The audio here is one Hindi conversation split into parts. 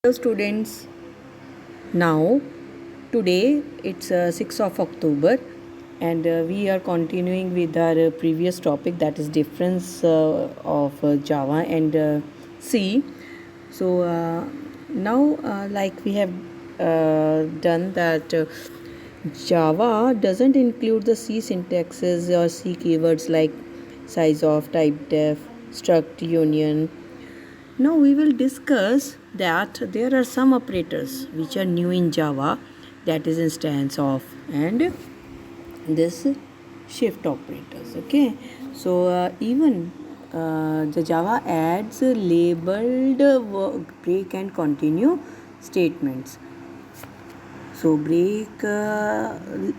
Hello students, now today it's 6th of October and we are continuing with our previous topic, that is difference of Java and C. So now like we have done that Java doesn't include the C syntaxes or C keywords like size of, type def, struct, union. Now we will discuss that there are some operators which are new in Java, that is instance of and this shift operators. Okay, so even the Java adds labeled break and continue statements. So break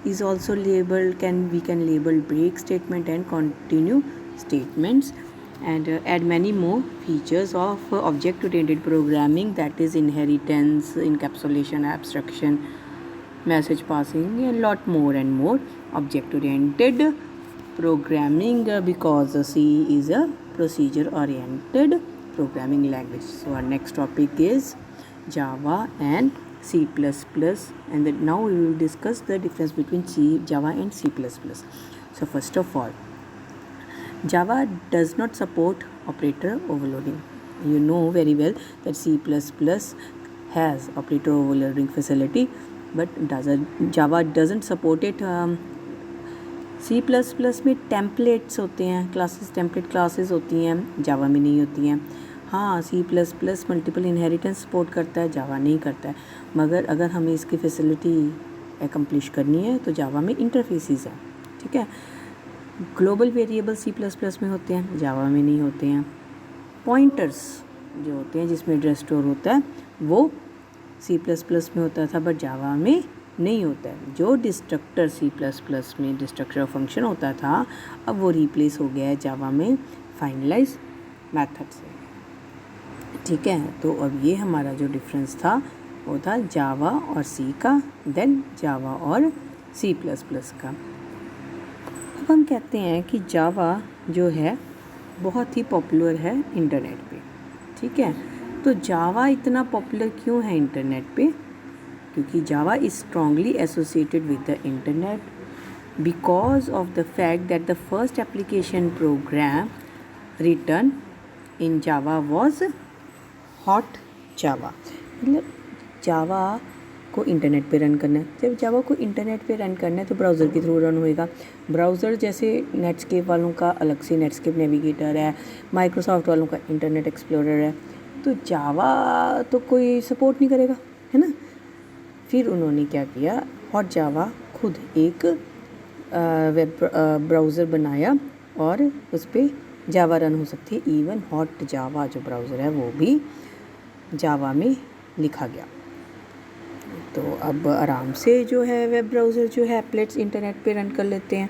is also labeled, we can label break statement and continue statements, and add many more features of object oriented programming, that is inheritance, encapsulation, abstraction, message passing, a lot more and more object oriented programming because C is a procedure oriented programming language. So our next topic is Java and C++, and now we will discuss the difference between Java and C++. So first of all, Java does not support operator overloading. You know very well that C++ has operator overloading facility, but Java doesn't support it. C++ में टेम्पलेट्स होते हैं, टेम्पलेट क्लासेस होती हैं, जावा में नहीं होती हैं. हाँ, C++ मल्टीपल इनहेरिटेंस सपोर्ट करता है, जावा नहीं करता है. मगर अगर हमें इसकी फैसिलिटी एकम्प्लिश करनी है तो जावा में इंटरफेसेस हैं. ठीक है, ग्लोबल वेरिएबल C++ में होते हैं, जावा में नहीं होते हैं. पॉइंटर्स जो होते हैं जिसमें एड्रेस स्टोर होता है वो C++ में होता था, बट जावा में नहीं होता है. जो डिस्ट्रक्टर C++ में डिस्ट्रक्टर फंक्शन होता था, अब वो रिप्लेस हो गया है जावा में फाइनलाइज मेथड से. ठीक है, तो अब ये हमारा जो डिफरेंस था वो था जावा और सी का, देन जावा और C++ का. अब हम कहते हैं कि जावा जो है बहुत ही पॉपुलर है इंटरनेट पे. ठीक है, तो जावा इतना पॉपुलर क्यों है इंटरनेट पे? क्योंकि Java is strongly associated with the internet because of the fact that the first application program written in Java was HotJava. मतलब जावा को इंटरनेट पे रन करना है. जब जावा को इंटरनेट पे रन करना है तो ब्राउज़र के थ्रू रन होएगा. ब्राउज़र जैसे नेटस्केप वालों का अलग से नेटस्केप नेविगेटर है, माइक्रोसॉफ्ट वालों का इंटरनेट एक्सप्लोरर है, तो जावा तो कोई सपोर्ट नहीं करेगा, है ना. फिर उन्होंने क्या किया, हॉट जावा खुद एक वेब ब्राउज़र बनाया और उस पर जावा रन हो सकती है. इवन हॉट जावा जो ब्राउज़र है वो भी जावा में लिखा गया. तो अब आराम से जो है वेब ब्राउज़र जो है एप्लेट्स इंटरनेट पे रन कर लेते हैं.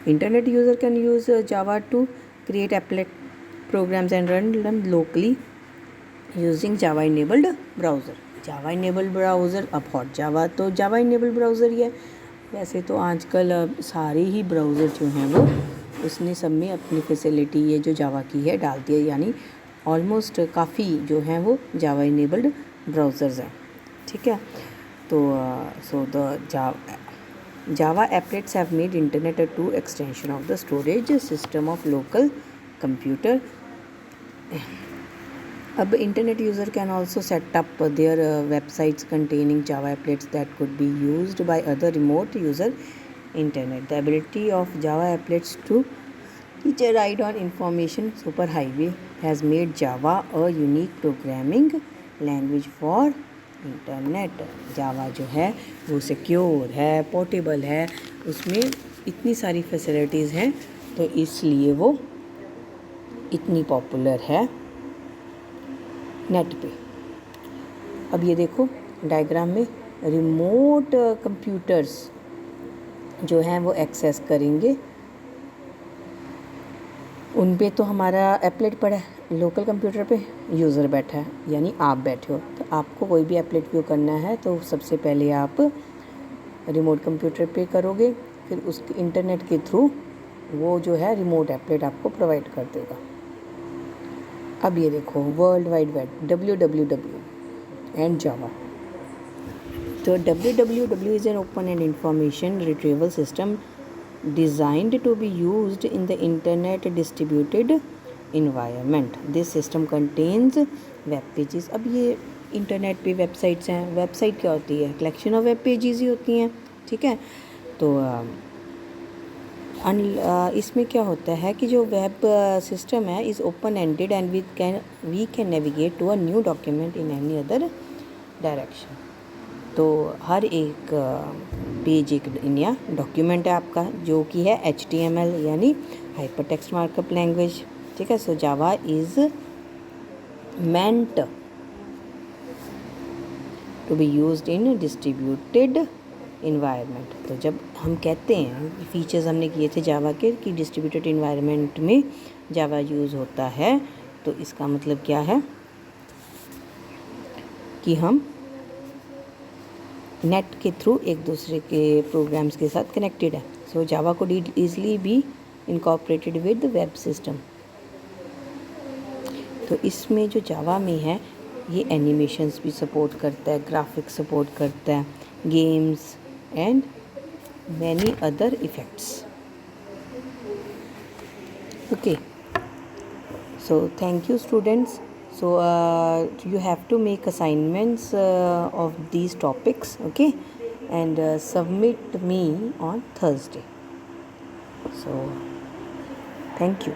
Internet user can use Java to create applet programs and run them locally using Java enabled browser. Java enabled browser, अब हॉट जावा तो जावा इनेबल्ड ब्राउज़र ही है. वैसे तो आजकल सारे ही ब्राउज़र जो हैं वो उसने सब में अपनी फैसिलिटी ये जो जावा की है डाल दी है, यानी ऑलमोस्ट काफ़ी जो हैं वो जावा इनेबल्ड ब्राउज़र्स हैं. ठीक है, तो so the Java applets have made internet a true extension of the storage system of local computer. अब internet user can also set up their websites containing Java applets that could be used by other remote user internet. The ability of Java applets to reach a ride on information superhighway has made Java a unique programming language for internet. Java जो है वो सिक्योर है, पोर्टेबल है, उसमें इतनी सारी फैसिलिटीज़ हैं, तो इसलिए वो इतनी पॉपुलर है नेट पे. अब ये देखो डायग्राम में रिमोट कंप्यूटर्स जो हैं वो एक्सेस करेंगे, उन पे तो हमारा एप्लेट पड़ा है. लोकल कंप्यूटर पे यूज़र बैठा है, यानी आप बैठे हो, तो आपको कोई भी एप्लेट व्यू करना है तो सबसे पहले आप रिमोट कंप्यूटर पे करोगे, फिर उस इंटरनेट के थ्रू वो जो है रिमोट एप्लेट आपको प्रोवाइड कर देगा. अब ये देखो world wide web WWW and Java. So WWW is an open and information retrieval system designed to be used in the internet distributed environment. This system contains web pages. अब ये इंटरनेट पे वेबसाइट्स हैं. वेबसाइट क्या होती है? कलेक्शन ऑफ वेब पेजेस ही होती हैं. ठीक है. तो इसमें क्या होता है कि जो वेब सिस्टम है is open ended and we can navigate to a new document in any other direction. तो हर एक पेज एक नया डॉक्यूमेंट है आपका, जो कि है HTML यानी हाइपर टेक्स्ट मार्कअप लैंग्वेज. ठीक है. So Java is meant to be used in distributed environment. तो जब हम कहते हैं फीचर्स हमने किए थे जावा के कि डिस्ट्रीब्यूटेड इन्वायरमेंट में जावा यूज़ होता है, तो इसका मतलब क्या है कि हम नेट के थ्रू एक दूसरे के प्रोग्राम्स के साथ कनेक्टेड है. सो जावा को easily be incorporated with web system. तो इसमें जो जावा में है ये एनिमेशंस भी सपोर्ट करता है, ग्राफिक्स सपोर्ट करता है, games and many other effects. Okay. So thank you students. So you have to make assignments of these topics, okay, and submit me on Thursday. So thank you.